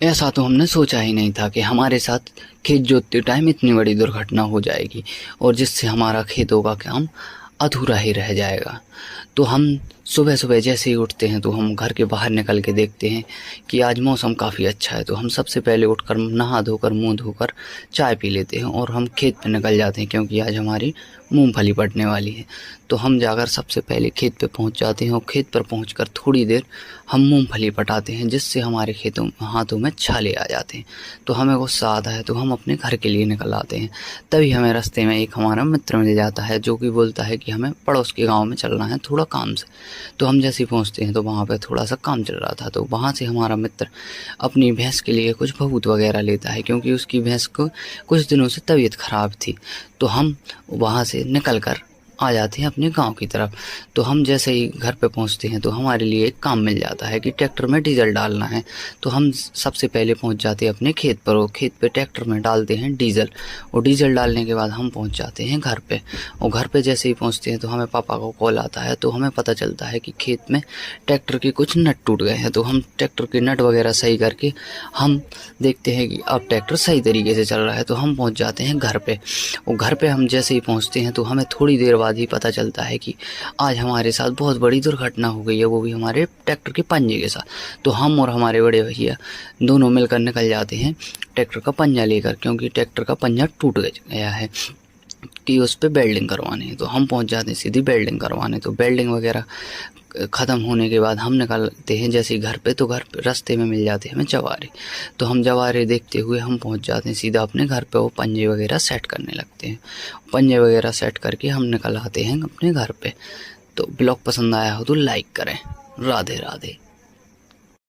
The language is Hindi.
ऐसा तो हमने सोचा ही नहीं था कि हमारे साथ खेत जोतते टाइम इतनी बड़ी दुर्घटना हो जाएगी और जिससे हमारा खेतों का काम अधूरा ही रह जाएगा। तो हम सुबह सुबह जैसे ही उठते हैं तो हम घर के बाहर निकल के देखते हैं कि आज मौसम काफ़ी अच्छा है। तो हम सबसे पहले उठकर नहा धोकर मुंह धोकर चाय पी लेते हैं और हम खेत पे निकल जाते हैं, क्योंकि आज हमारी मूंगफली पड़ने वाली है। तो हम जाकर सबसे पहले खेत पे पहुंच जाते हैं और खेत पर पहुंचकर थोड़ी देर हम मूंगफली पटाते हैं, जिससे हमारे खेतों हाथों में छाले आ जाते हैं। तो हमें गुस्सा आता है तो हम अपने घर के लिए निकल आते हैं। तभी हमें रास्ते में एक हमारा मित्र मिल जाता है जो कि बोलता है कि हमें पड़ोस के गाँव में चलना है थोड़ा काम से। तो हम जैसे ही पहुंचते हैं तो वहाँ पे थोड़ा सा काम चल रहा था। तो वहाँ से हमारा मित्र अपनी भैंस के लिए कुछ भभूत वगैरह लेता है, क्योंकि उसकी भैंस को कुछ दिनों से तबीयत खराब थी। तो हम वहाँ से निकल कर आ जाते हैं अपने गांव की तरफ। तो हम जैसे ही घर पे पहुंचते हैं तो हमारे लिए एक काम मिल जाता है कि ट्रैक्टर में डीजल डालना है। तो हम सबसे पहले पहुंच जाते हैं अपने खेत पर और खेत पे ट्रैक्टर में डालते हैं डीजल। और डीजल डालने के बाद हम पहुंच जाते हैं घर पे। और घर पे जैसे ही पहुंचते हैं तो हमें पापा को कॉल आता है। तो हमें पता चलता है कि खेत में ट्रैक्टर के कुछ नट टूट गए हैं। तो हम ट्रैक्टर के नट वगैरह सही करके हम देखते हैं कि अब ट्रैक्टर सही तरीके से चल रहा है। तो हम पहुँच जाते हैं घर पे। और घर पे हम जैसे ही पहुँचते हैं तो हमें थोड़ी देर बाद ही पता चलता है कि आज हमारे साथ बहुत बड़ी दुर्घटना हो गई है, वो भी हमारे ट्रैक्टर के पंजे के साथ। तो हम और हमारे बड़े भैया दोनों मिलकर निकल जाते हैं ट्रैक्टर का पंजा लेकर, क्योंकि ट्रैक्टर का पंजा टूट गया है कि उस पर वेल्डिंग करवानी है। तो हम पहुंच जाते हैं सीधी वेल्डिंग करवाने। तो वेल्डिंग वगैरह ख़त्म होने के बाद हम निकलते हैं जैसे ही घर पे। तो घर पे रास्ते में मिल जाते हैं हमें जवारे। तो हम जवारे देखते हुए हम पहुंच जाते हैं सीधा अपने घर पे। वो पंजे वगैरह सेट करने लगते हैं। पंजे वगैरह सेट करके हम निकल आते हैं अपने घर पे। तो ब्लॉग पसंद आया हो तो लाइक करें। राधे राधे।